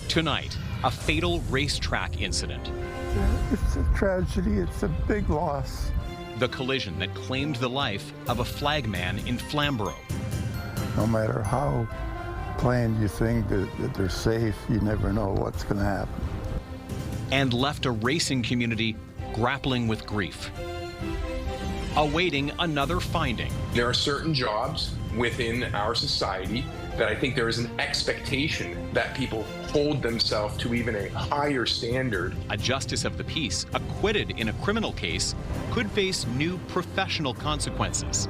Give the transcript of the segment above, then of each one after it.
Tonight, a fatal racetrack incident. It's a tragedy. It's a big loss. The collision that claimed the life of a flagman in Flamboro. No matter how planned you think that they're safe, you never know what's going to happen. And left a racing community grappling with grief, awaiting another finding. There are certain jobs within our society that I think there is an expectation that people hold themselves to even a higher standard. A justice of the peace acquitted in a criminal case could face new professional consequences.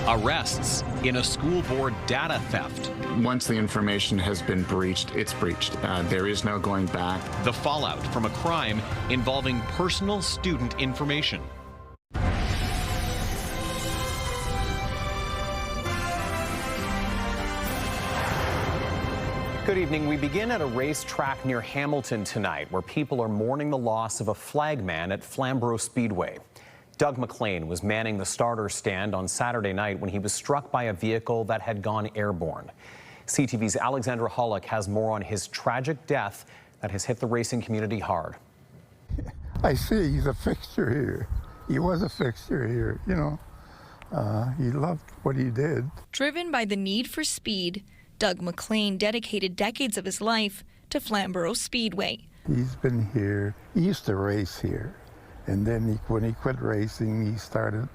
Arrests in a school board data theft. Once the information has been breached, it's breached. There is no going back. The fallout from a crime involving personal student information. Good evening. We begin at a racetrack near Hamilton tonight, where people are mourning the loss of a flagman at Flamboro Speedway. Doug McLean was manning the starter stand on Saturday night when he was struck by a vehicle that had gone airborne. CTV's Alexandra Hollick has more on his tragic death that has hit the racing community hard. I see he's a fixture here. He was a fixture here, you know. He loved what he did. Driven by the need for speed, Doug McLean dedicated decades of his life to Flamboro Speedway. He's been here. He used to race here. And then when he quit racing, he started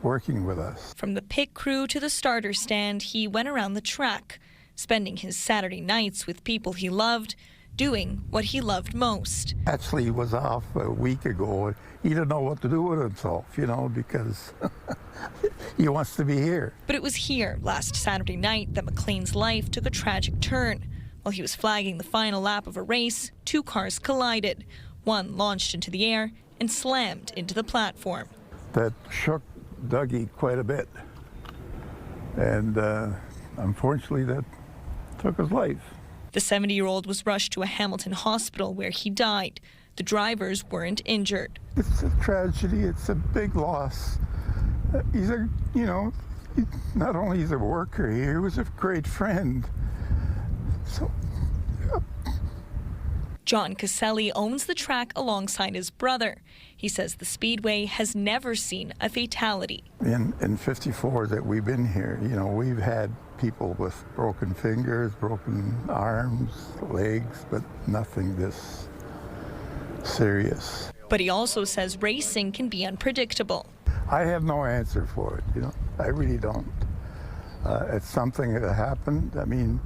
working with us. From the pit crew to the starter stand, he went around the track, spending his Saturday nights with people he loved, doing what he loved most. Actually, he was off a week ago. He didn't know what to do with himself, you know, because he wants to be here. But it was here last Saturday night that McLean's life took a tragic turn. While he was flagging the final lap of a race, two cars collided. One launched into the air and slammed into the platform. That shook Dougie quite a bit. And unfortunately, that took his life. The 70-year-old was rushed to a Hamilton hospital where he died. The drivers weren't injured. It's a tragedy. It's a big loss. He's a, you know, not only he's a worker here, he was a great friend. So. John Caselli owns the track alongside his brother. He says the Speedway has never seen a fatality. In 54 that we've been here, you know, we've had people with broken fingers, broken arms, legs, but nothing this serious. But he also says racing can be unpredictable. I have no answer for it, you know, I really don't. It's something that happened. I mean,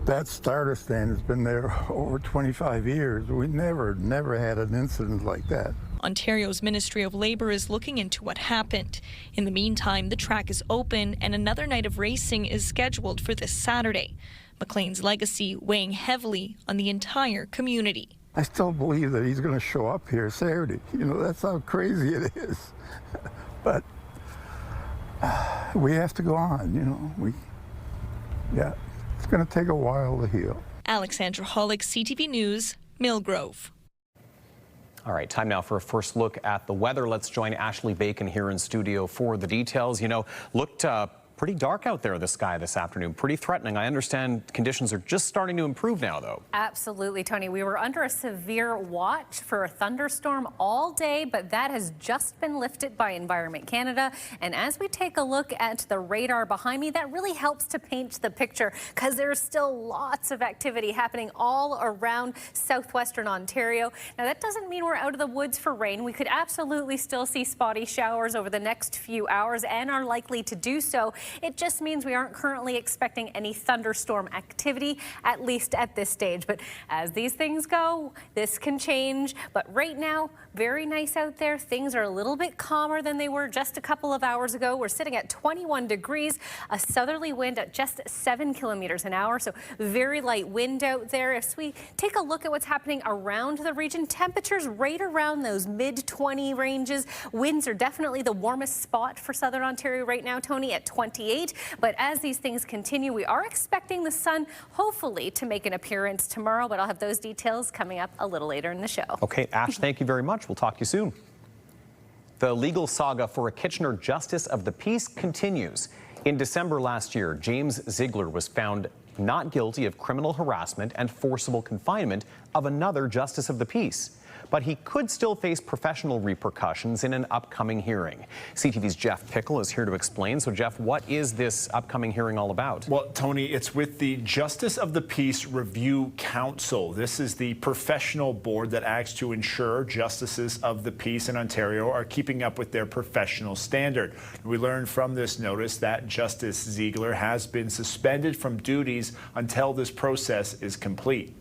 that starter stand has been there over 25 years. We never had an incident like that. Ontario's Ministry of Labour is looking into what happened. In the meantime, the track is open and another night of racing is scheduled for this Saturday. McLean's legacy weighing heavily on the entire community. I still believe that he's going to show up here Saturday. You know, that's how crazy it is. But we have to go on, you know. Yeah. It's going to take a while to heal. Alexandra Hollick, CTV News, Millgrove. All right, time now for a first look at the weather. Let's join Ashley Bacon here in studio for the details. You know, looked pretty dark out there, the sky this afternoon, pretty threatening. I understand conditions are just starting to improve now, though. Absolutely, Tony. We were under a severe watch for a thunderstorm all day, but that has just been lifted by Environment Canada. And as we take a look at the radar behind me, that really helps to paint the picture because there's still lots of activity happening all around southwestern Ontario. Now, that doesn't mean we're out of the woods for rain. We could absolutely still see spotty showers over the next few hours and are likely to do so. It just means we aren't currently expecting any thunderstorm activity, at least at this stage. But as these things go, this can change. But right now, very nice out there. Things are a little bit calmer than they were just a couple of hours ago. We're sitting at 21 degrees, a southerly wind at just 7 kilometers an hour. So very light wind out there. If we take a look at what's happening around the region, temperatures right around those mid-20 ranges. Winds are definitely the warmest spot for southern Ontario right now, Tony, at 28. But as these things continue, we are expecting the sun hopefully to make an appearance tomorrow, but I'll have those details coming up a little later in the show. Okay, Ash, thank you very much. We'll talk to you soon. The legal saga for a Kitchener Justice of the Peace continues. In December last year, James Ziegler was found not guilty of criminal harassment and forcible confinement of another justice of the peace. But he could still face professional repercussions in an upcoming hearing. CTV's Jeff Pickle is here to explain. So, Jeff, what is this upcoming hearing all about? Well, Tony, it's with the Justice of the Peace Review Council. This is the professional board that acts to ensure justices of the peace in Ontario are keeping up with their professional standard. We learned from this notice that Justice Ziegler has been suspended from duties until this process is complete.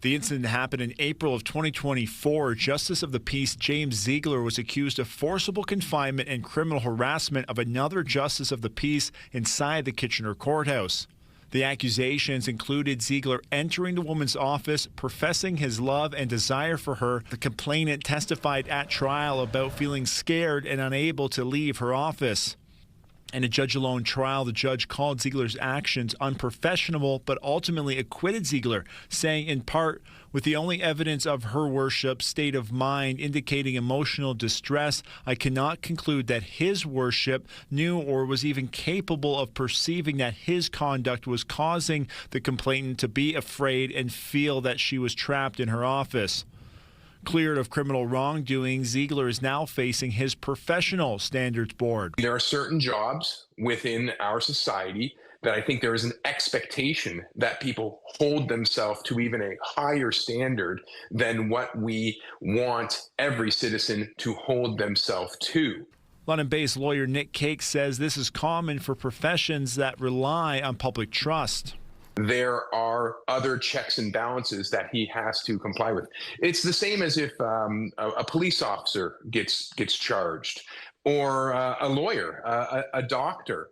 The incident happened in April of 2024. Justice of the Peace James Ziegler was accused of forcible confinement and criminal harassment of another Justice of the Peace inside the Kitchener courthouse. The accusations included Ziegler entering the woman's office, professing his love and desire for her. The complainant testified at trial about feeling scared and unable to leave her office. In a judge-alone trial, the judge called Ziegler's actions unprofessional, but ultimately acquitted Ziegler, saying in part, with the only evidence of her worship's state of mind indicating emotional distress, I cannot conclude that his worship knew or was even capable of perceiving that his conduct was causing the complainant to be afraid and feel that she was trapped in her office. Cleared of criminal wrongdoing, Ziegler is now facing his professional standards board. There are certain jobs within our society that I think there is an expectation that people hold themselves to even a higher standard than what we want every citizen to hold themselves to. London-based lawyer Nick Cake says this is common for professions that rely on public trust. There are other checks and balances that he has to comply with. It's the same as if a police officer gets charged, or a lawyer, a doctor,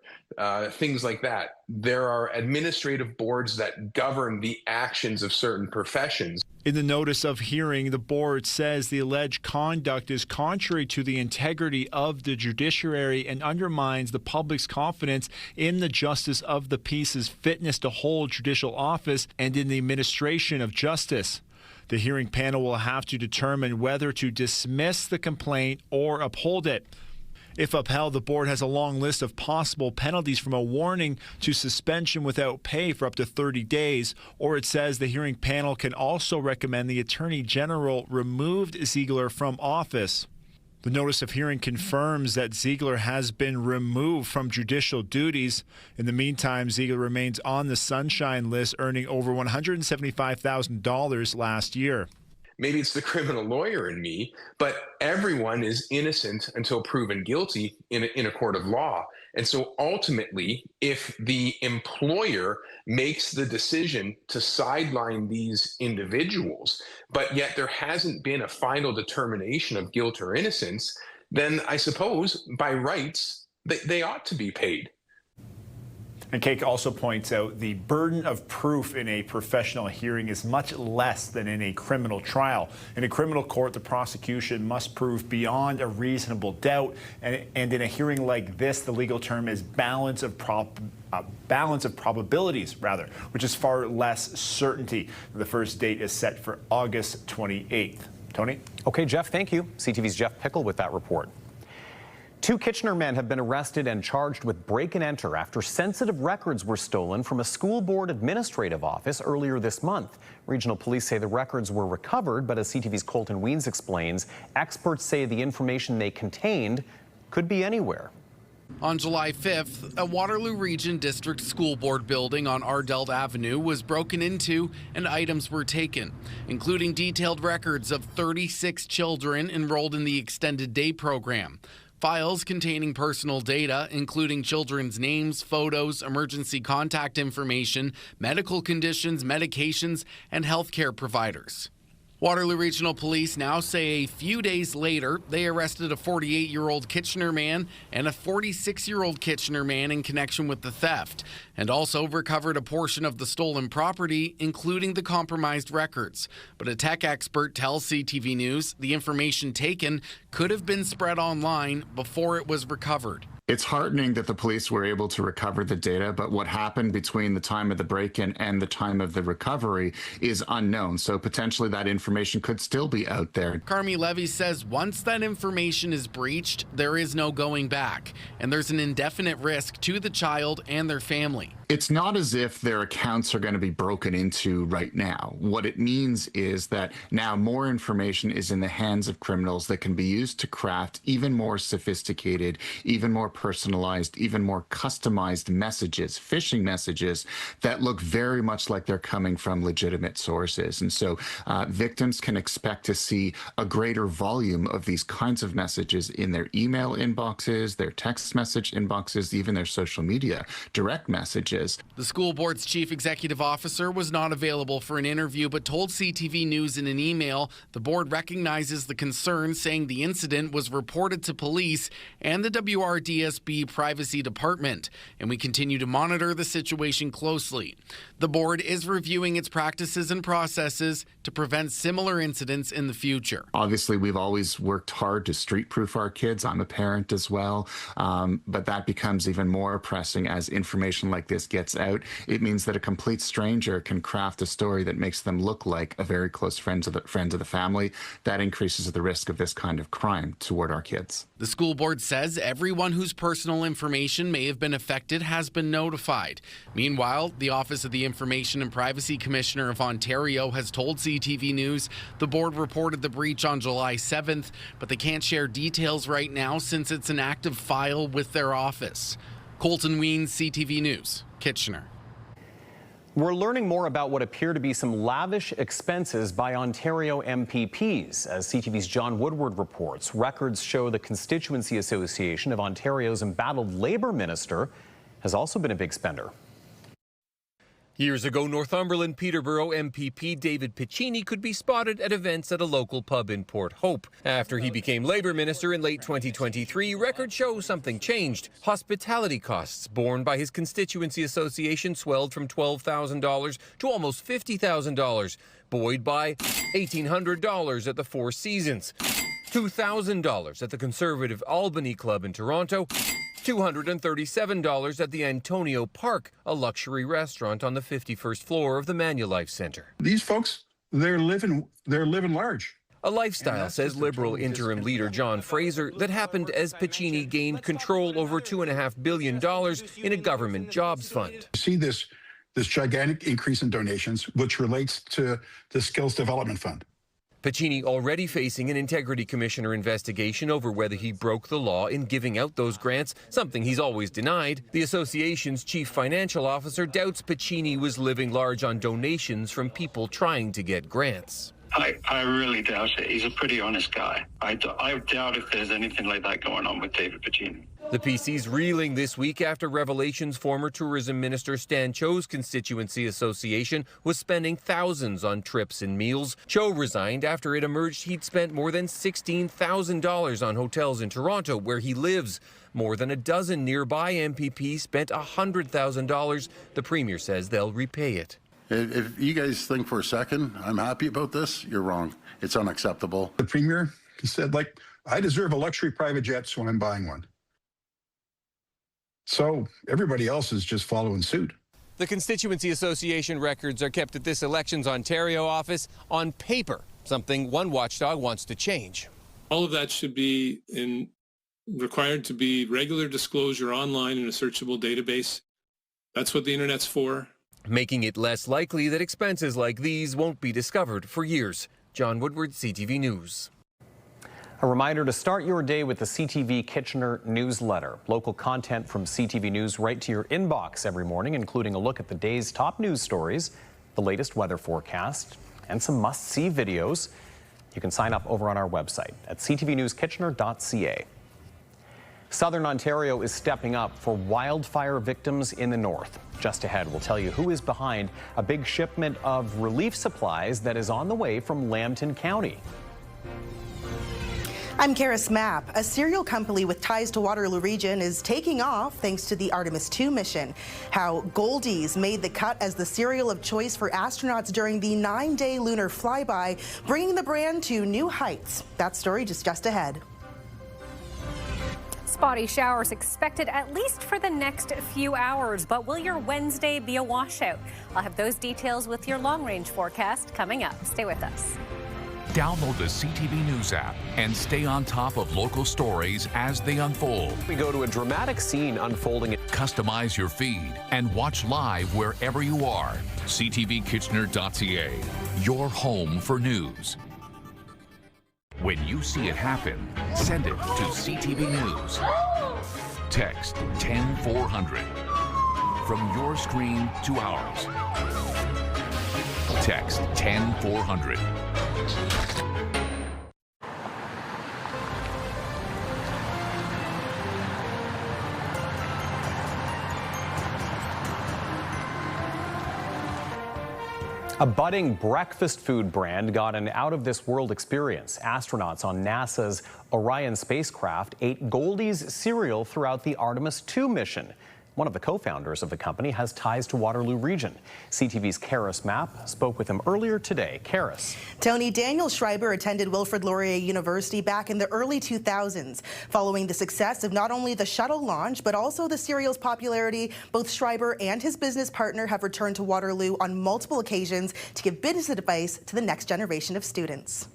things like that. There are administrative boards that govern the actions of certain professions. In the notice of hearing, the board says the alleged conduct is contrary to the integrity of the judiciary and undermines the public's confidence in the Justice of the Peace's fitness to hold judicial office and in the administration of justice. The hearing panel will have to determine whether to dismiss the complaint or uphold it. If upheld, the board has a long list of possible penalties from a warning to suspension without pay for up to 30 days, or it says the hearing panel can also recommend the Attorney General removed Ziegler from office. The notice of hearing confirms that Ziegler has been removed from judicial duties. In the meantime, Ziegler remains on the Sunshine List, earning over $175,000 last year. Maybe it's the criminal lawyer in me, but everyone is innocent until proven guilty in a court of law. And so ultimately, if the employer makes the decision to sideline these individuals, but yet there hasn't been a final determination of guilt or innocence, then I suppose by rights, they ought to be paid. And Cake also points out the burden of proof in a professional hearing is much less than in a criminal trial. In a criminal court, the prosecution must prove beyond a reasonable doubt. And in a hearing like this, the legal term is balance of probabilities, which is far less certainty. The first date is set for August 28th. Tony? Okay, Jeff, thank you. CTV's Jeff Pickle with that report. 2 Kitchener men have been arrested and charged with break and enter after sensitive records were stolen from a school board administrative office earlier this month. Regional police say the records were recovered, but as CTV's Colton Weens explains, experts say the information they contained could be anywhere. On July 5th, a Waterloo Region District School Board building on Ardelt Avenue was broken into and items were taken, including detailed records of 36 children enrolled in the extended day program. Files containing personal data, including children's names, photos, emergency contact information, medical conditions, medications, and healthcare providers. Waterloo Regional Police now say a few days later, they arrested a 48-year-old Kitchener man and a 46-year-old Kitchener man in connection with the theft, and also recovered a portion of the stolen property, including the compromised records. But a tech expert tells CTV News the information taken could have been spread online before it was recovered. It's heartening that the police were able to recover the data, but what happened between the time of the break-in and the time of the recovery is unknown. So potentially that information could still be out there. Carmi Levy says once that information is breached, there is no going back, and there's an indefinite risk to the child and their family. It's not as if their accounts are going to be broken into right now. What it means is that now more information is in the hands of criminals that can be used to craft even more sophisticated, even more personalized, even more customized messages, phishing messages that look very much like they're coming from legitimate sources. And so victims can expect to see a greater volume of these kinds of messages in their email inboxes, their text message inboxes, even their social media direct messages. The school board's chief executive officer was not available for an interview, but told CTV News in an email the board recognizes the concern, saying the incident was reported to police and the WRDSB Privacy Department, and we continue to monitor the situation closely. The board is reviewing its practices and processes to prevent similar incidents in the future. Obviously, we've always worked hard to street-proof our kids. I'm a parent as well, but that becomes even more pressing as information like this gets out. It means that a complete stranger can craft a story that makes them look like a very close friend of the family. That increases the risk of this kind of crime toward our kids. The school board says everyone whose personal information may have been affected has been notified. Meanwhile, the Office of the Information and Privacy Commissioner of Ontario has told CTV News the board reported the breach on July 7th, but they can't share details right now since it's an active file with their office. Colton Weens, CTV News, Kitchener. We're learning more about what appear to be some lavish expenses by Ontario MPPs. As CTV's John Woodward reports, records show the Constituency Association of Ontario's embattled Labour minister has also been a big spender. Years ago, Northumberland Peterborough MPP David Piccini could be spotted at events at a local pub in Port Hope. After he became Labour Minister in late 2023, records show something changed. Hospitality costs borne by his constituency association swelled from $12,000 to almost $50,000, buoyed by $1,800 at the Four Seasons, $2,000 at the Conservative Albany Club in Toronto, $237 at the Antonio Park, a luxury restaurant on the 51st floor of the Manulife Centre. These folks, they're living large. A lifestyle, says Liberal interim leader John Fraser, that happened as Piccini gained control over $2.5 billion in a government jobs fund. See this gigantic increase in donations, which relates to the Skills Development Fund. Piccini already facing an Integrity Commissioner investigation over whether he broke the law in giving out those grants, something he's always denied. The association's chief financial officer doubts Piccini was living large on donations from people trying to get grants. I really doubt it. He's a pretty honest guy. I doubt if there's anything like that going on with David Piccini. The PC's reeling this week after revelations former Tourism Minister Stan Cho's constituency association was spending thousands on trips and meals. Cho resigned after it emerged he'd spent more than $16,000 on hotels in Toronto, where he lives. More than a dozen nearby MPPs spent $100,000. The Premier says they'll repay it. If you guys think for a second I'm happy about this, you're wrong. It's unacceptable. The Premier said, I deserve a luxury private jet, so I'm buying one. So everybody else is just following suit. The Constituency Association records are kept at this Elections Ontario office on paper, something one watchdog wants to change. All of that should be required to be regular disclosure online in a searchable database. That's what the internet's for. Making it less likely that expenses like these won't be discovered for years. John Woodward, CTV News. A reminder to start your day with the CTV Kitchener newsletter. Local content from CTV News right to your inbox every morning, including a look at the day's top news stories, the latest weather forecast, and some must-see videos. You can sign up over on our website at ctvnewskitchener.ca. Southern Ontario is stepping up for wildfire victims in the north. Just ahead, we'll tell you who is behind a big shipment of relief supplies that is on the way from Lambton County. I'm Karis Mapp. A cereal company with ties to Waterloo Region is taking off thanks to the Artemis II mission. How Goldie's made the cut as the cereal of choice for astronauts during the 9-day lunar flyby, bringing the brand to new heights. That story just ahead. Spotty showers expected at least for the next few hours, but will your Wednesday be a washout? I'll have those details with your long-range forecast coming up. Stay with us. Download the CTV News app and stay on top of local stories as they unfold. We go to a dramatic scene unfolding. Customize your feed and watch live wherever you are. CTVKitchener.ca, your home for news. When you see it happen, send it to CTV News. Text 10400. From your screen to ours. Text 10400. A budding breakfast food brand got an out-of-this-world experience. Astronauts on NASA's Orion spacecraft ate Goldie's cereal throughout the Artemis II mission. One of the co-founders of the company has ties to Waterloo Region. CTV's Karis Mapp spoke with him earlier today. Karis. Tony, Daniel Schreiber attended Wilfrid Laurier University back in the early 2000s. Following the success of not only the shuttle launch, but also the cereal's popularity, both Schreiber and his business partner have returned to Waterloo on multiple occasions to give business advice to the next generation of students.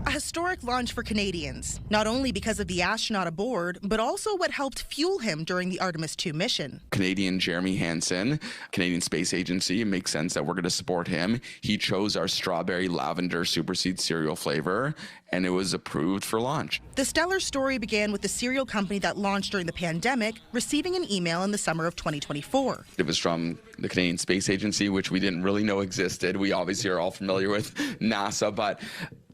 A historic launch for Canadians, not only because of the astronaut aboard, but also what helped fuel him during the Artemis II mission. Canadian Jeremy Hansen, Canadian Space Agency, it makes sense that we're going to support him. He chose our strawberry lavender superseed cereal flavor, and it was approved for launch. The stellar story began with the cereal company that launched during the pandemic, receiving an email in the summer of 2024. It was from the Canadian Space Agency, which we didn't really know existed. We obviously are all familiar with NASA, but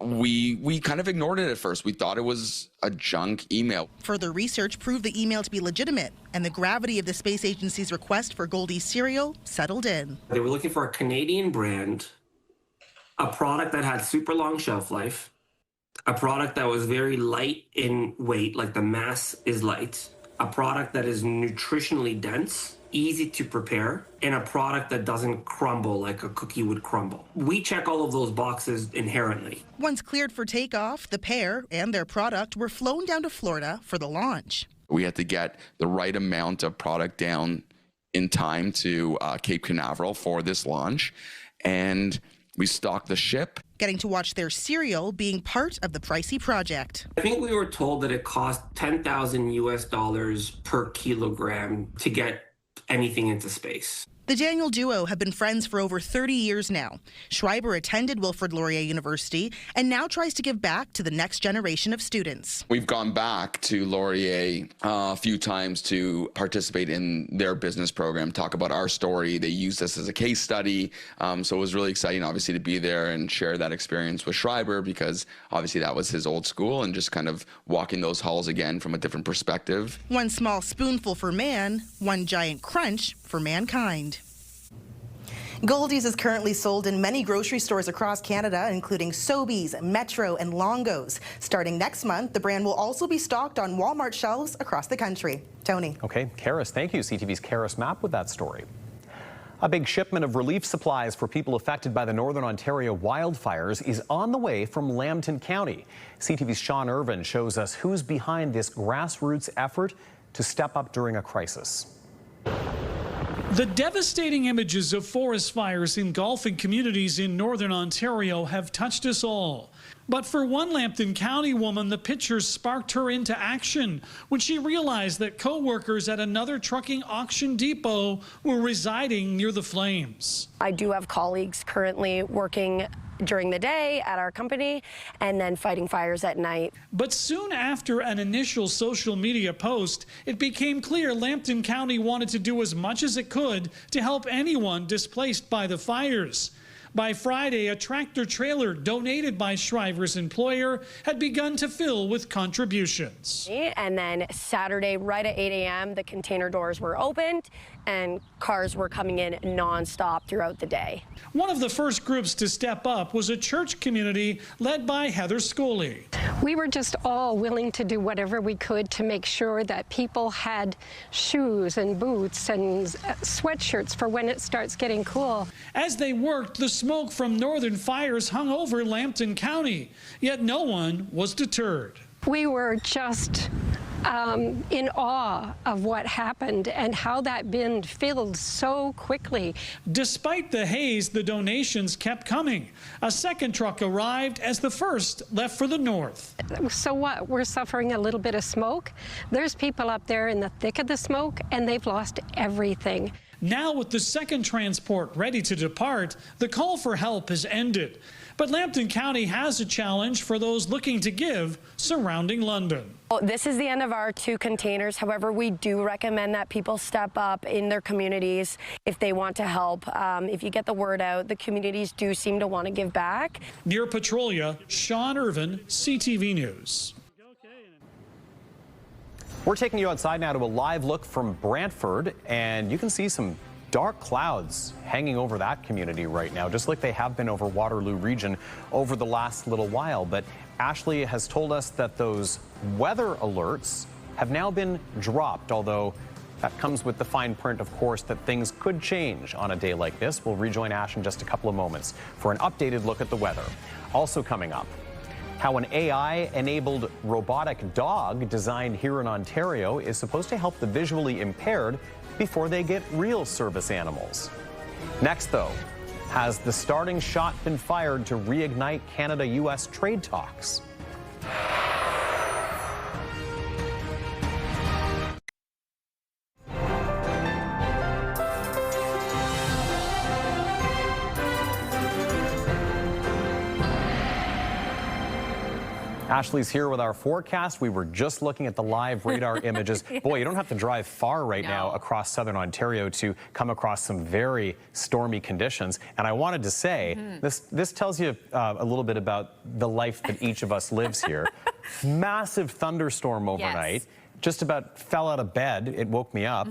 we kind of ignored it at first. We thought it was a junk email. Further research proved the email to be legitimate, and the gravity of the space agency's request for Goldie's cereal settled in. They were looking for a Canadian brand, a product that had super long shelf life, a product that was very light in weight, like the mass is light, a product that is nutritionally dense, easy to prepare, and a product that doesn't crumble like a cookie would crumble. We check all of those boxes inherently. Once cleared for takeoff, the pair and their product were flown down to Florida for the launch. We had to get the right amount of product down in time to Cape Canaveral for this launch, and we stocked the ship. Getting to watch their cereal being part of the pricey project. I think we were told that it cost $10,000 US per kilogram to get anything into space. The Daniel duo have been friends for over 30 years now. Schreiber attended Wilfrid Laurier University and now tries to give back to the next generation of students. We've gone back to Laurier a few times to participate in their business program, talk about our story. They used us as a case study. So it was really exciting, obviously, to be there and share that experience with Schreiber, because obviously that was his old school, and just kind of walking those halls again from a different perspective. One small spoonful for man, one giant crunch for mankind. Goldie's is currently sold in many grocery stores across Canada, including Sobeys, Metro, and Longo's. Starting next month, the brand will also be stocked on Walmart shelves across the country. Tony. Okay, Karis, thank you. CTV's Karis Mapp with that story. A big shipment of relief supplies for people affected by the Northern Ontario wildfires is on the way from Lambton County. CTV's Sean Irvin shows us who's behind this grassroots effort to step up during a crisis. The devastating images of forest fires engulfing communities in Northern Ontario have touched us all. But for one Lambton County woman, the pictures sparked her into action when she realized that co-workers at another trucking auction depot were residing near the flames. I do have colleagues currently working during the day at our company and then fighting fires at night. But soon after an initial social media post, it became clear Lambton County wanted to do as much as it could to help anyone displaced by the fires. By Friday, a tractor trailer donated by Schreiber's employer had begun to fill with contributions. And then Saturday, right at 8 a.m., the container doors were opened and cars were coming in nonstop throughout the day. One of the first groups to step up was a church community led by Heather Scully. We were just all willing to do whatever we could to make sure that people had shoes and boots and sweatshirts for when it starts getting cool. As they worked, the smoke from northern fires hung over Lambton County, yet no one was deterred. We were just in awe of what happened and how that bin filled so quickly. Despite the haze, the donations kept coming. A second truck arrived as the first left for the north. So what? We're suffering a little bit of smoke. There's people up there in the thick of the smoke, and they've lost everything. Now, with the second transport ready to depart, the call for help has ended. But Lambton County has a challenge for those looking to give surrounding London. This is the end of our 2 containers. However, we do recommend that people step up in their communities if they want to help. If you get the word out, the communities do seem to want to give back. Near Petrolia, Sean Irvin, CTV News. We're taking you outside now to a live look from Brantford, and you can see some dark clouds hanging over that community right now, just like they have been over Waterloo Region over the last little while. But Ashley has told us that those weather alerts have now been dropped, although that comes with the fine print, of course, that things could change on a day like this. We'll rejoin Ash in just a couple of moments for an updated look at the weather. Also coming up, how an AI-enabled robotic dog designed here in Ontario is supposed to help the visually impaired before they get real service animals. Next, though, has the starting shot been fired to reignite Canada-U.S. trade talks? Ashley's here with our forecast. We were just looking at the live radar images. Yes. Boy, you don't have to drive far right now across southern Ontario to come across some very stormy conditions. And I wanted to say, this tells you a little bit about the life that each of us lives here. Massive thunderstorm overnight. Yes. Just about fell out of bed. It woke me up.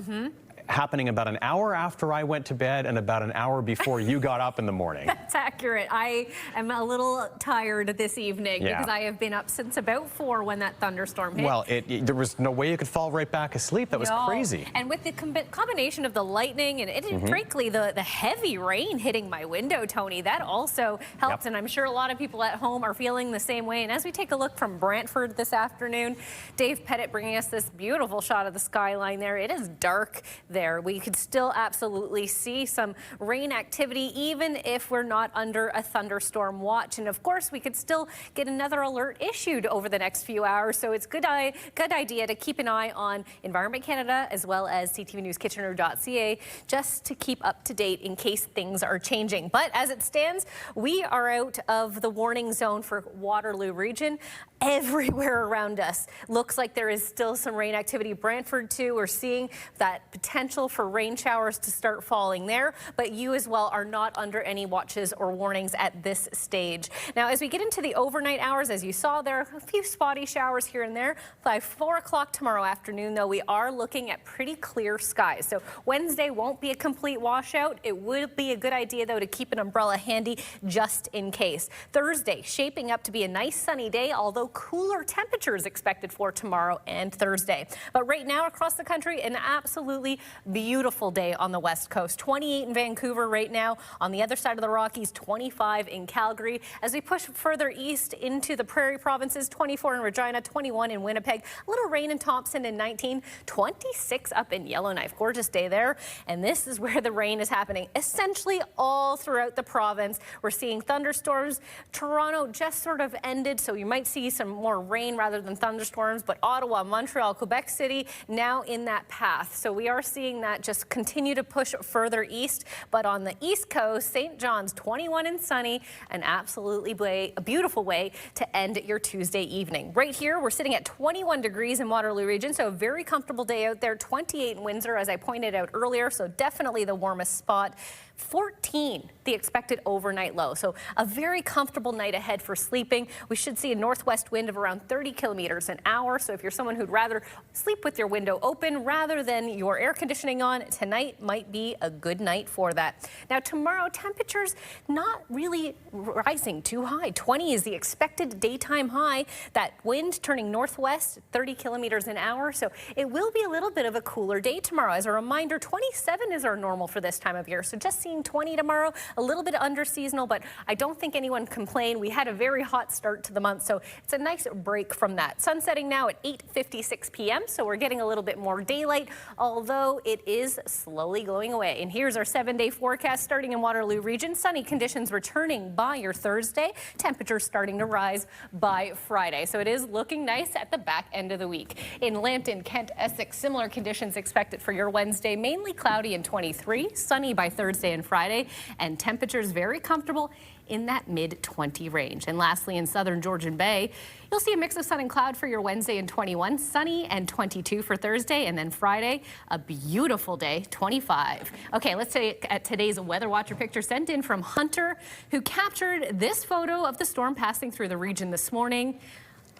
Happening about an hour after I went to bed and about an hour before you got up in the morning. That's accurate. I am a little tired this evening because I have been up since about 4 when that thunderstorm hit. Well, there was no way you could fall right back asleep. That was crazy. And with the combination of the lightning and frankly the heavy rain hitting my window, Tony, that also helped. And I'm sure a lot of people at home are feeling the same way. And as we take a look from Brantford this afternoon, Dave Pettit bringing us this beautiful shot of the skyline there. It is dark there. We could still absolutely see some rain activity even if we're not under a thunderstorm watch. And of course, we could still get another alert issued over the next few hours. So it's good idea to keep an eye on Environment Canada as well as ctvnewskitchener.ca just to keep up to date in case things are changing. But as it stands, we are out of the warning zone for Waterloo Region. Everywhere around us looks like there is still some rain activity. Brantford too, we're seeing that potential for rain showers to start falling there, but you as well are not under any watches or warnings at this stage. Now, as we get into the overnight hours, as you saw, there are a few spotty showers here and there. By 4 o'clock tomorrow afternoon, though, we are looking at pretty clear skies. So Wednesday won't be a complete washout. It would be a good idea, though, to keep an umbrella handy just in case. Thursday, shaping up to be a nice sunny day, although cooler temperatures expected for tomorrow and Thursday. But right now across the country, an absolutely beautiful day on the West Coast. 28 in Vancouver right now. On the other side of the Rockies, 25 in Calgary. As we push further east into the Prairie provinces, 24 in Regina, 21 in Winnipeg. A little rain in Thompson and 19. 26 up in Yellowknife. Gorgeous day there. And this is where the rain is happening essentially all throughout the province. We're seeing thunderstorms. Toronto just sort of ended, so you might see some more rain rather than thunderstorms, but Ottawa, Montreal, Quebec City now in that path. So we are seeing that just continue to push further east. But on the East Coast, St. John's 21 and sunny, an absolutely a beautiful way to end your Tuesday evening. Right here, we're sitting at 21 degrees in Waterloo Region, so a very comfortable day out there. 28 in Windsor, as I pointed out earlier, so definitely the warmest spot. 14, the expected overnight low. So a very comfortable night ahead for sleeping. We should see a northwest wind of around 30 kilometers an hour. So if you're someone who'd rather sleep with your window open rather than your air conditioner conditioning on, tonight might be a good night for that. Now tomorrow, temperatures not really rising too high. 20 is the expected daytime high. That wind turning northwest, 30 kilometers an hour. So it will be a little bit of a cooler day tomorrow. As a reminder, 27 is our normal for this time of year. So just seeing 20 tomorrow, a little bit under seasonal, but I don't think anyone complained. We had a very hot start to the month, so it's a nice break from that. Sun setting now at 8:56 p.m., so we're getting a little bit more daylight, although it is slowly going away. And here's our 7-day forecast starting in Waterloo region. Sunny conditions returning by your Thursday. Temperatures starting to rise by Friday. So it is looking nice at the back end of the week. In Lambton, Kent, Essex, similar conditions expected for your Wednesday. Mainly cloudy and 23, sunny by Thursday and Friday, and temperatures very comfortable in that mid-20 range. And lastly, in southern Georgian Bay, you'll see a mix of sun and cloud for your Wednesday and 21, sunny and 22 for Thursday, and then Friday, a beautiful day, 25. Okay, let's take at today's Weather Watcher picture sent in from Hunter, who captured this photo of the storm passing through the region this morning.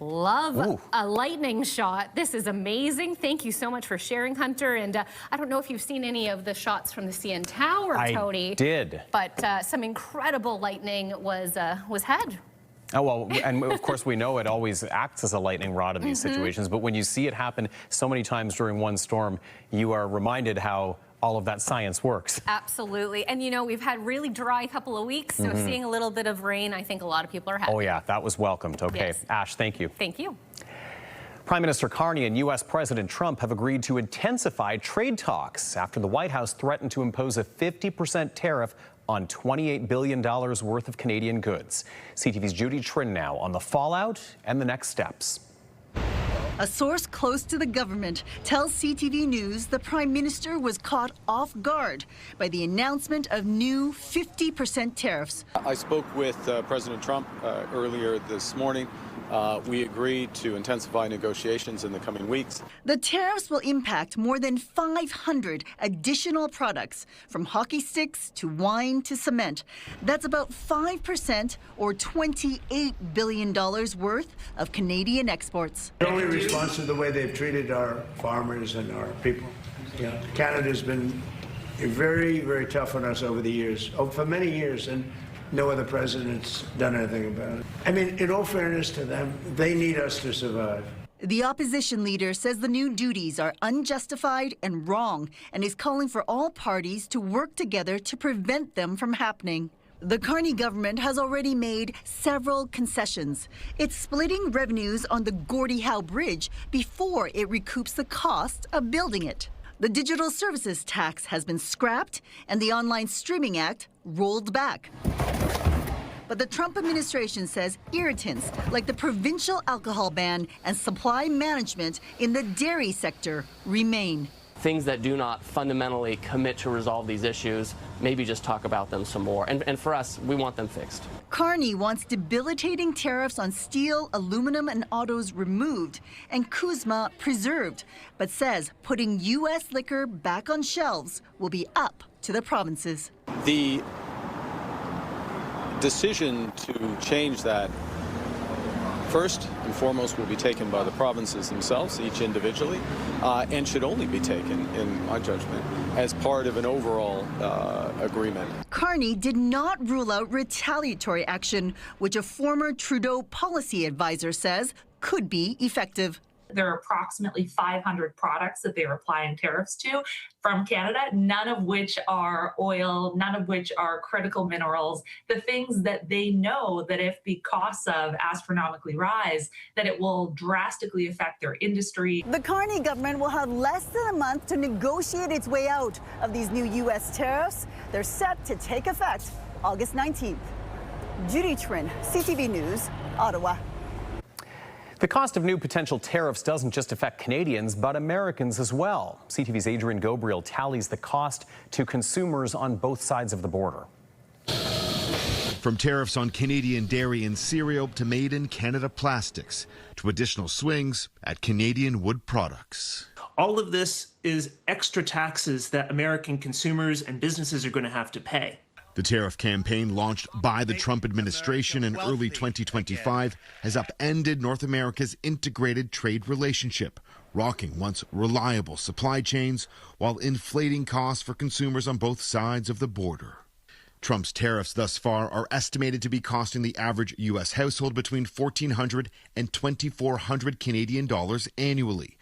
Love a lightning shot. This is amazing. Thank you so much for sharing, Hunter. And I don't know if you've seen any of the shots from the CN Tower, Tony. I did. But some incredible lightning was had. Oh, well, and of course we know it always acts as a lightning rod in these situations, but when you see it happen so many times during one storm, you are reminded how all of that science works. Absolutely. And you know, we've had really dry couple of weeks, so seeing a little bit of rain, I think a lot of people are happy. Oh yeah, that was welcomed. Okay, Yes. Ash, thank you. Thank you. Prime Minister Carney and U.S. President Trump have agreed to intensify trade talks after the White House threatened to impose a 50% tariff on $28 billion worth of Canadian goods. CTV's Judy Trin now on the fallout and the next steps. A source close to the government tells CTV News the Prime Minister was caught off guard by the announcement of new 50% tariffs. I spoke with President Trump earlier this morning. We agreed to intensify negotiations in the coming weeks. The tariffs will impact more than 500 additional products, from hockey sticks to wine to cement. That's about 5% or $28 billion worth of Canadian exports. Only response to the way they've treated our farmers and our people. Yeah. Canada's been very, very tough on us over the years, for many years, and no other president's done anything about it. I mean, in all fairness to them, they need us to survive. The opposition leader says the new duties are unjustified and wrong and is calling for all parties to work together to prevent them from happening. The Carney government has already made several concessions. It's splitting revenues on the Gordie Howe Bridge before it recoups the cost of building it. The digital services tax has been scrapped and the Online Streaming Act rolled back. But the Trump administration says irritants like the provincial alcohol ban and supply management in the dairy sector remain. Things that do not fundamentally commit to resolve these issues, maybe just talk about them some more. And for us, we want them fixed. Carney wants debilitating tariffs on steel, aluminum, and autos removed and CUSMA preserved, but says putting U.S. liquor back on shelves will be up to the provinces. The decision to change that, first and foremost, will be taken by the provinces themselves, each individually, and should only be taken, in my judgment, as part of an overall agreement. Carney did not rule out retaliatory action, which a former Trudeau policy advisor says could be effective. There are approximately 500 products that they are applying tariffs to from Canada, none of which are oil, none of which are critical minerals, the things that they know that if the costs of astronomically rise, that it will drastically affect their industry. The Carney government will have less than a month to negotiate its way out of these new U.S. tariffs. They're set to take effect August 19th. Judy Trin, CTV News, Ottawa. The cost of new potential tariffs doesn't just affect Canadians, but Americans as well. CTV's Adrian Gobriel tallies the cost to consumers on both sides of the border. From tariffs on Canadian dairy and cereal to made in Canada plastics to additional swings at Canadian wood products. All of this is extra taxes that American consumers and businesses are going to have to pay. The tariff campaign launched by the Trump administration in early 2025 has upended North America's integrated trade relationship, rocking once reliable supply chains while inflating costs for consumers on both sides of the border. Trump's tariffs thus far are estimated to be costing the average U.S. household between $1,400 and $2,400 Canadian dollars annually.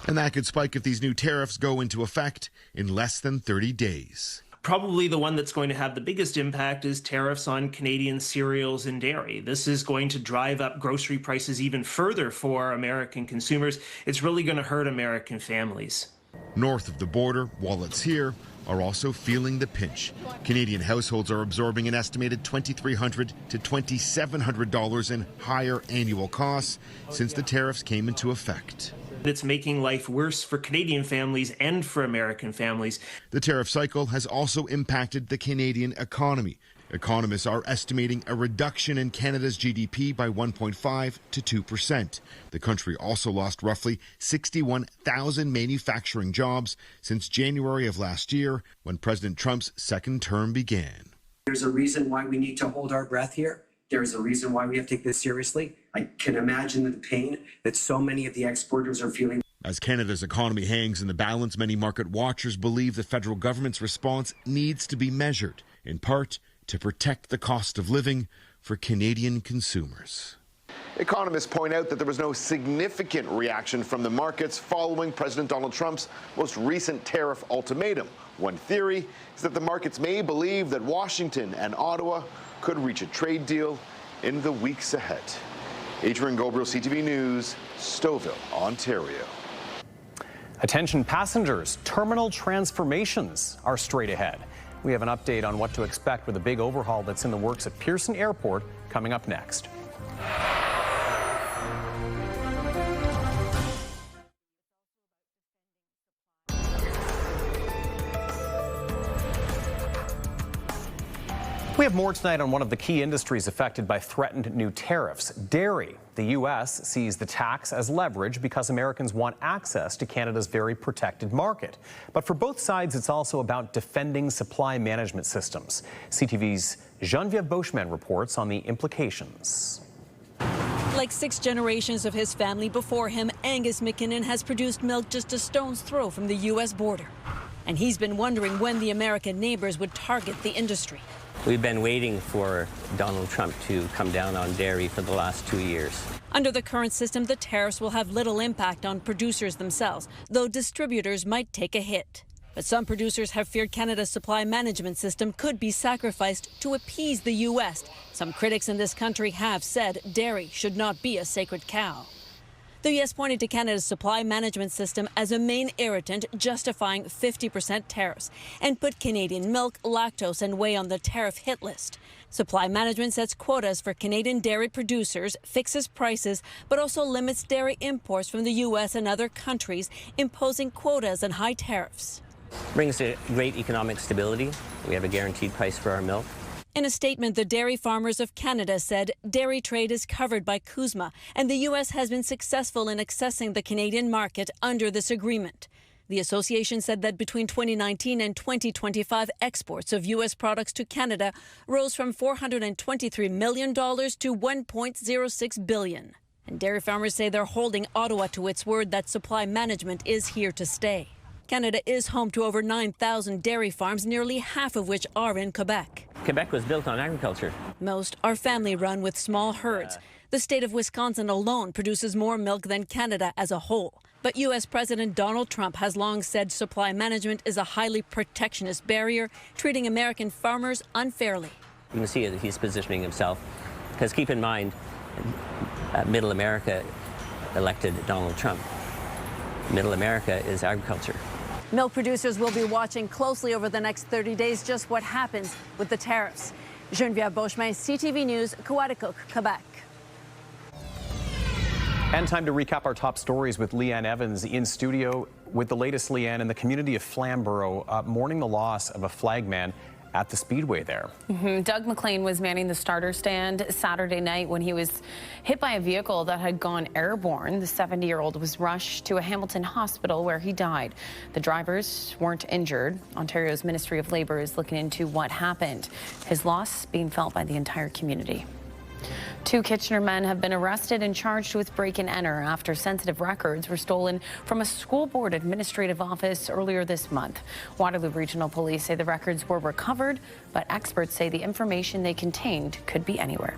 And that could spike if these new tariffs go into effect in less than 30 days. Probably the one that's going to have the biggest impact is tariffs on Canadian cereals and dairy. This is going to drive up grocery prices even further for American consumers. It's really going to hurt American families. North of the border, wallets here are also feeling the pinch. Canadian households are absorbing an estimated $2,300 to $2,700 in higher annual costs since the tariffs came into effect. It's making life worse for Canadian families and for American families. The tariff cycle has also impacted the Canadian economy. Economists are estimating a reduction in Canada's GDP by 1.5 to 2%. The country also lost roughly 61,000 manufacturing jobs since January of last year, when President Trump's second term began. There's a reason why we need to hold our breath here. There's a reason why we have to take this seriously. I can imagine the pain that so many of the exporters are feeling. As Canada's economy hangs in the balance, many market watchers believe the federal government's response needs to be measured, in part to protect the cost of living for Canadian consumers. Economists point out that there was no significant reaction from the markets following President Donald Trump's most recent tariff ultimatum. One theory is that the markets may believe that Washington and Ottawa could reach a trade deal in the weeks ahead. Adrian Gobriel, CTV News, Stouffville, Ontario. Attention passengers, terminal transformations are straight ahead. We have an update on what to expect with a big overhaul that's in the works at Pearson Airport coming up next. We have more tonight on one of the key industries affected by threatened new tariffs, dairy. The U.S. sees the tax as leverage because Americans want access to Canada's very protected market. But for both sides, it's also about defending supply management systems. CTV's Geneviève Beauchemin reports on the implications. Like 6 generations of his family before him, Angus McKinnon has produced milk just a stone's throw from the U.S. border. And he's been wondering when the American neighbors would target the industry. We've been waiting for Donald Trump to come down on dairy for the last 2 years. Under the current system, the tariffs will have little impact on producers themselves, though distributors might take a hit. But some producers have feared Canada's supply management system could be sacrificed to appease the U.S. Some critics in this country have said dairy should not be a sacred cow. The U.S. pointed to Canada's supply management system as a main irritant, justifying 50% tariffs, and put Canadian milk, lactose, and whey on the tariff hit list. Supply management sets quotas for Canadian dairy producers, fixes prices, but also limits dairy imports from the U.S. and other countries, imposing quotas and high tariffs. Brings great economic stability. We have a guaranteed price for our milk. In a statement, the Dairy Farmers of Canada said dairy trade is covered by CUSMA, and the U.S. has been successful in accessing the Canadian market under this agreement. The association said that between 2019 and 2025, exports of U.S. products to Canada rose from $423 million to $1.06 billion. And dairy farmers say they're holding Ottawa to its word that supply management is here to stay. Canada is home to over 9,000 dairy farms, nearly half of which are in Quebec. Quebec was built on agriculture. Most are family-run with small herds. The state of Wisconsin alone produces more milk than Canada as a whole. But U.S. President Donald Trump has long said supply management is a highly protectionist barrier, treating American farmers unfairly. You can see that he's positioning himself, because keep in mind, Middle America elected Donald Trump. Middle America is agriculture. Milk producers will be watching closely over the next 30 days just what happens with the tariffs. Geneviève Beauchemin, CTV News, Quaticook, Quebec. And time to recap our top stories with Leanne Evans in studio with the latest. Leanne, in the community of Flamboro, mourning the loss of a flagman at the Speedway there. Doug McLean was manning the starter stand Saturday night when he was hit by a vehicle that had gone airborne. The 70-year-old was rushed to a Hamilton hospital where he died. The drivers weren't injured. Ontario's Ministry of Labour is looking into what happened. His loss being felt by the entire community. 2 Kitchener men have been arrested and charged with break-and-enter after sensitive records were stolen from a school board administrative office earlier this month. Waterloo Regional Police say the records were recovered, but experts say the information they contained could be anywhere.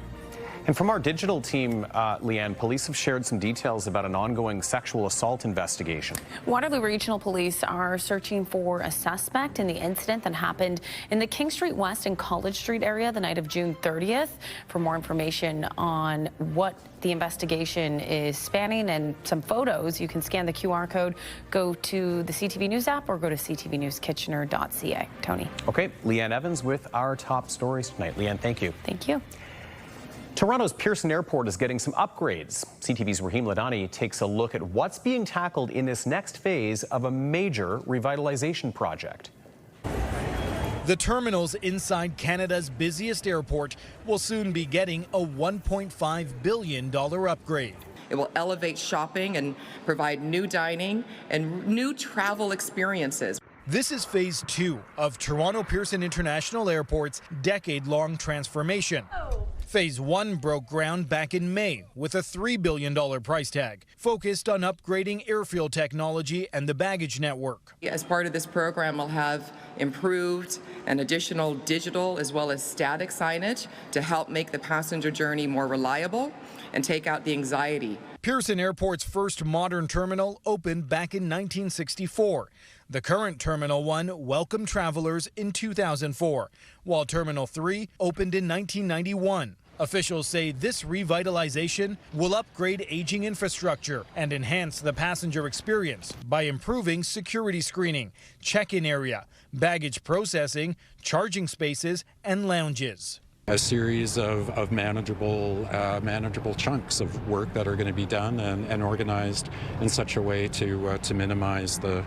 And from our digital team, Leanne, police have shared some details about an ongoing sexual assault investigation. Waterloo Regional Police are searching for a suspect in the incident that happened in the King Street West and College Street area the night of June 30th. For more information on what the investigation is spanning and some photos, you can scan the QR code, go to the CTV News app, or go to ctvnewskitchener.ca. Tony. Okay, Leanne Evans with our top stories tonight. Leanne, thank you. Thank you. Toronto's Pearson Airport is getting some upgrades. CTV's Rahim Ladani takes a look at what's being tackled in this next phase of a major revitalization project. The terminals inside Canada's busiest airport will soon be getting a $1.5 billion upgrade. It will elevate shopping and provide new dining and new travel experiences. This is phase 2 of Toronto Pearson International Airport's decade-long transformation. Phase 1 broke ground back in May with a $3 billion price tag, focused on upgrading airfield technology and the baggage network. As part of this program, we'll have improved and additional digital as well as static signage to help make the passenger journey more reliable and take out the anxiety. Pearson Airport's first modern terminal opened back in 1964. The current Terminal 1 welcomed travelers in 2004, while Terminal 3 opened in 1991. Officials say this revitalization will upgrade aging infrastructure and enhance the passenger experience by improving security screening, check-in area, baggage processing, charging spaces, and lounges. A series of manageable chunks of work that are going to be done and organized in such a way to minimize the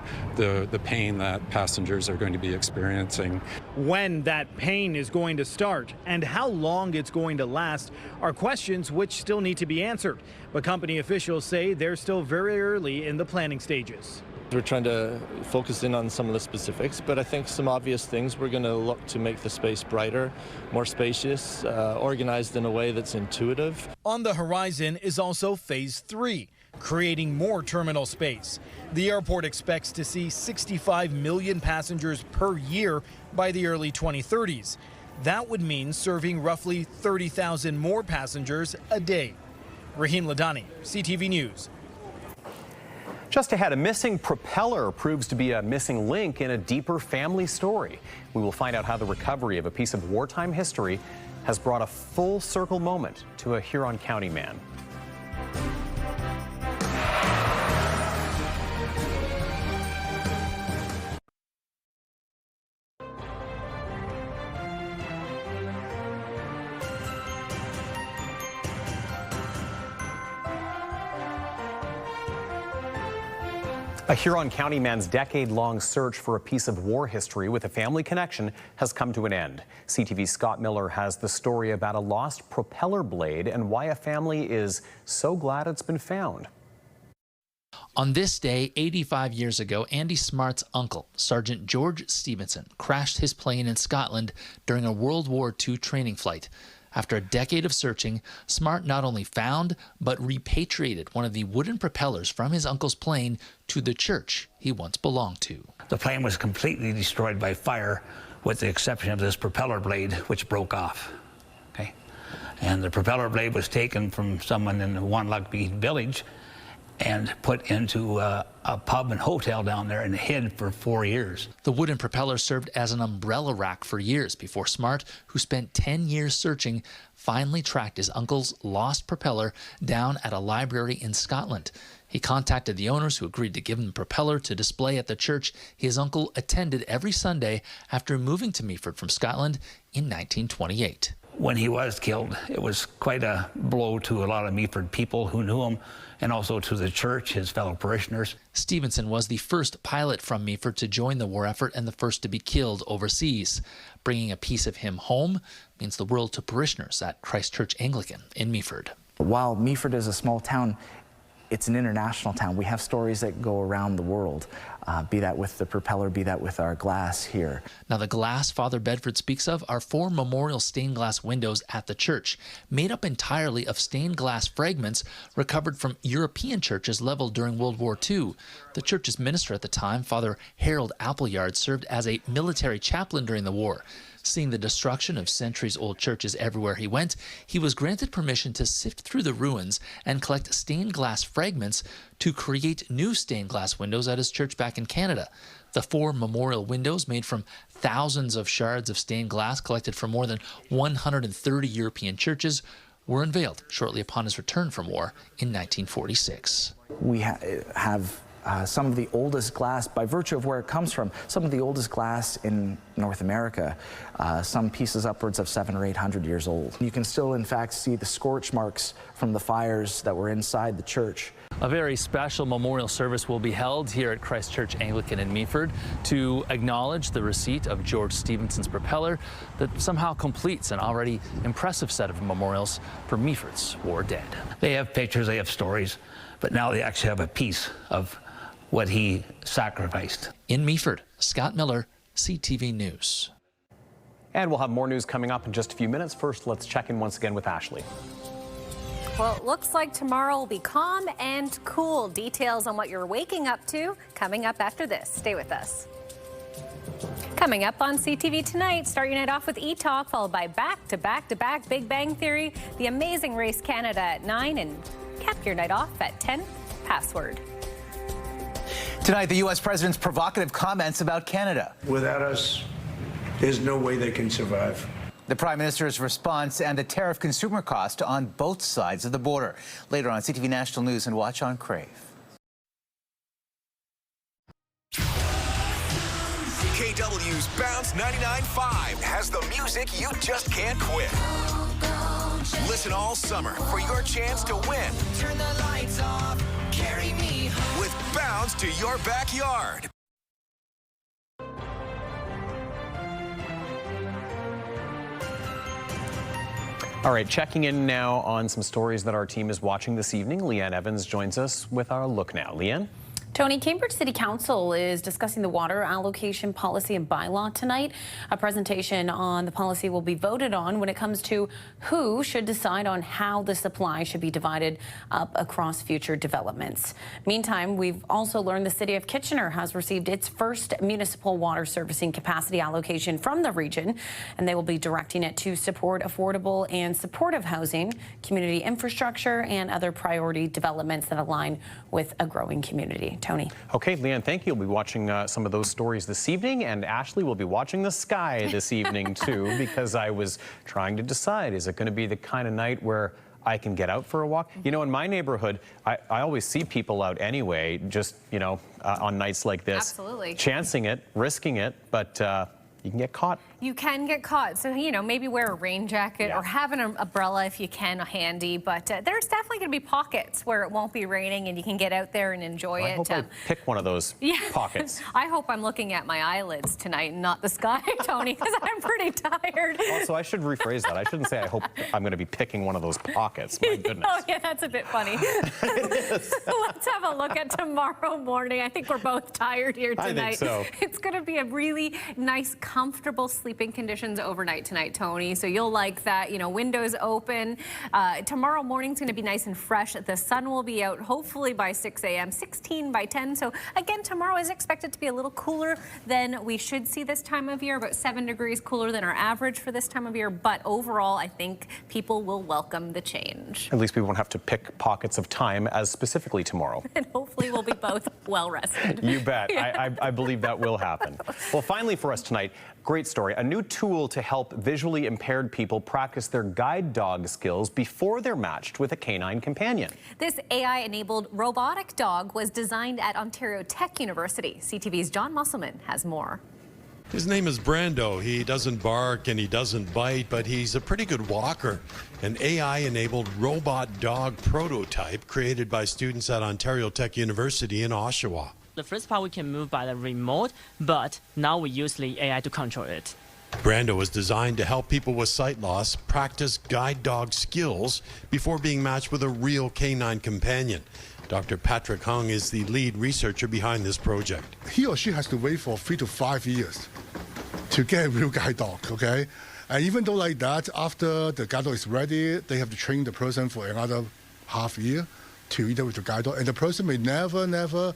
pain that passengers are going to be experiencing. When that pain is going to start and how long it's going to last are questions which still need to be answered. But company officials say they're still very early in the planning stages. We're trying to focus in on some of the specifics, but I think some obvious things. We're going to look to make the space brighter, more spacious, organized in a way that's intuitive. On the horizon is also phase 3, creating more terminal space. The airport expects to see 65 million passengers per year by the early 2030s. That would mean serving roughly 30,000 more passengers a day. Rahim Ladani, CTV News. Just ahead, a missing propeller proves to be a missing link in a deeper family story. We will find out how the recovery of a piece of wartime history has brought a full circle moment to a Huron County man. A Huron County man's decade-long search for a piece of war history with a family connection has come to an end. CTV's Scott Miller has the story about a lost propeller blade and why a family is so glad it's been found. On this day, 85 years ago, Andy Smart's uncle, Sergeant George Stevenson, crashed his plane in Scotland during a World War II training flight. After a decade of searching, Smart not only found, but repatriated one of the wooden propellers from his uncle's plane to the church he once belonged to. The plane was completely destroyed by fire, with the exception of this propeller blade, which broke off. Okay, and the propeller blade was taken from someone in the Wanlugby village and put into a pub and hotel down there and hid for 4 years. The wooden propeller served as an umbrella rack for years before Smart, who spent 10 years searching, finally tracked his uncle's lost propeller down at a library in Scotland. He contacted the owners, who agreed to give him the propeller to display at the church his uncle attended every Sunday after moving to Meaford from Scotland in 1928. when he was killed, it was quite a blow to a lot of Meaford people who knew him, and also to the church, his fellow parishioners. Stevenson was the first pilot from Meaford to join the war effort and the first to be killed overseas. Bringing a piece of him home means the world to parishioners at Christ Church Anglican in Meaford. While Meaford is a small town, it's an international town. We have stories that go around the world, be that with the propeller, be that with our glass here. Now, the glass Father Bedford speaks of are 4 memorial stained glass windows at the church, made up entirely of stained glass fragments recovered from European churches leveled during World War II. The church's minister at the time, Father Harold Appleyard, served as a military chaplain during the war. Seeing the destruction of centuries-old churches everywhere he went, he was granted permission to sift through the ruins and collect stained glass fragments to create new stained glass windows at his church back in Canada. The 4 memorial windows, made from thousands of shards of stained glass collected from more than 130 European churches, were unveiled shortly upon his return from war in 1946. We have some of the oldest glass, by virtue of where it comes from, some of the oldest glass in North America, some pieces upwards of 700 or 800 years old. You can still, in fact, see the scorch marks from the fires that were inside the church. A very special memorial service will be held here at Christ Church Anglican in Meaford to acknowledge the receipt of George Stevenson's propeller that somehow completes an already impressive set of memorials for Meaford's war dead. They have pictures, they have stories, but now they actually have a piece of what he sacrificed. In Meaford, Scott Miller, CTV News. And we'll have more news coming up in just a few minutes. First, let's check in once again with Ashley. Well, it looks like tomorrow will be calm and cool. Details on what you're waking up to coming up after this. Stay with us. Coming up on CTV tonight, start your night off with E-Talk, followed by back-to-back Big Bang Theory, The Amazing Race Canada at 9, and cap your night off at 10, Password. Tonight, the U.S. president's provocative comments about Canada. Without us, there's no way they can survive. The Prime Minister's response and the tariff consumer cost on both sides of the border. Later on CTV National News and watch on Crave. KW's Bounce 99.5 has the music you just can't quit. Listen all summer for your chance to win. Turn the lights off, carry me home. With Bounce to your backyard. All right, checking in now on some stories that our team is watching this evening. Leanne Evans joins us with our look now. Leanne? Tony, Cambridge City Council is discussing the water allocation policy and bylaw tonight. A presentation on the policy will be voted on when it comes to who should decide on how the supply should be divided up across future developments. Meantime, we've also learned the city of Kitchener has received its first municipal water servicing capacity allocation from the region, and they will be directing it to support affordable and supportive housing, community infrastructure, and other priority developments that align with a growing community. Tony. Okay, Leanne, thank you. We'll be watching some of those stories this evening, and Ashley will be watching the sky this evening too, because I was trying to decide, is it going to be the kind of night where I can get out for a walk? You know, in my neighborhood, I always see people out anyway, just, you know, on nights like this. Absolutely. Chancing it, risking it, but you can get caught. You can get caught. So, you know, maybe wear a rain jacket or have an umbrella if you can handy. But there's definitely going to be pockets where it won't be raining and you can get out there and enjoy it. I hope I pick one of those pockets. I hope I'm looking at my eyelids tonight and not the sky, Tony, because I'm pretty tired. Also, I should rephrase that. I shouldn't say I hope I'm going to be picking one of those pockets. My goodness. Oh, yeah, that's a bit funny. Let's have a look at tomorrow morning. I think we're both tired here tonight. I think so. It's going to be a really nice, comfortable sleeping conditions overnight tonight, Tony. So you'll like that. You know, windows open. Tomorrow morning's going to be nice and fresh. The sun will be out hopefully by 6 a.m., 16 by 10. So again, tomorrow is expected to be a little cooler than we should see this time of year, about 7 degrees cooler than our average for this time of year. But overall, I think people will welcome the change. At least we won't have to pick pockets of time as specifically tomorrow. And hopefully we'll be both well rested. You bet. I believe that will happen. Well, finally for us tonight, great story. A new tool to help visually impaired people practice their guide dog skills before they're matched with a canine companion. This AI-enabled robotic dog was designed at Ontario Tech University. CTV's John Musselman has more. His name is Brando. He doesn't bark and he doesn't bite, but he's a pretty good walker. An AI-enabled robot dog prototype created by students at Ontario Tech University in Oshawa. The first part we can move by the remote, but now we use the AI to control it. Brando was designed to help people with sight loss practice guide dog skills before being matched with a real canine companion. Dr. Patrick Hung is the lead researcher behind this project. He or she has to wait for 3 to 5 years to get a real guide dog, okay? And even though like that, after the guide dog is ready, they have to train the person for another half year to either with the guide dog. And the person may never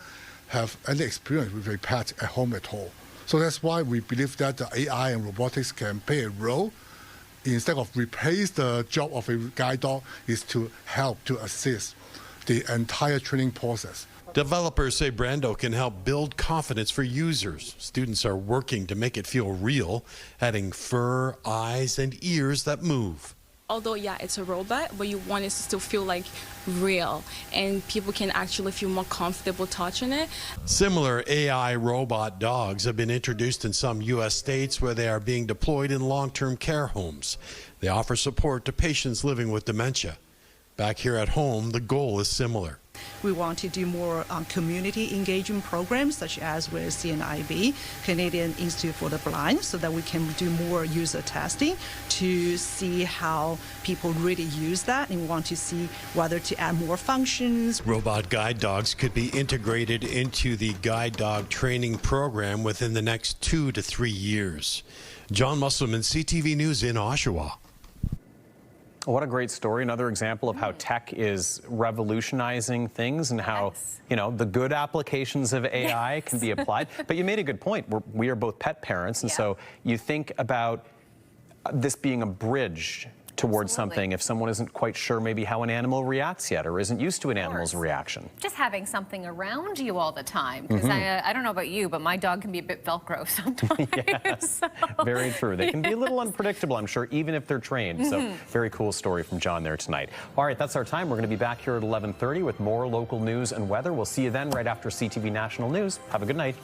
have any experience with a pet at home at all. So that's why we believe that the AI and robotics can play a role. Instead of replace the job of a guide dog, is to help to assist the entire training process. Developers say Brando can help build confidence for users. Students are working to make it feel real, adding fur, eyes, and ears that move. Although, yeah, it's a robot, but you want it to still feel like real, and people can actually feel more comfortable touching it. Similar AI robot dogs have been introduced in some U.S. states where they are being deployed in long-term care homes. They offer support to patients living with dementia. Back here at home, the goal is similar. We want to do more community engagement programs, such as with CNIB, Canadian Institute for the Blind, so that we can do more user testing to see how people really use that, and want to see whether to add more functions. Robot guide dogs could be integrated into the guide dog training program within the next 2 to 3 years. John Musselman, CTV News in Oshawa. What a great story. Another example of how tech is revolutionizing things and how, you know, the good applications of AI can be applied. But you made a good point. We are both pet parents, and so you think about this being a bridge towards something if someone isn't quite sure maybe how an animal reacts yet or isn't used to an animal's reaction. Just having something around you all the time, because I don't know about you, but my dog can be a bit Velcro sometimes. Yes, very true. They can be a little unpredictable, I'm sure, even if they're trained. So very cool story from John there tonight. All right, that's our time. We're going to be back here at 11:30 with more local news and weather. We'll see you then right after CTV National News. Have a good night.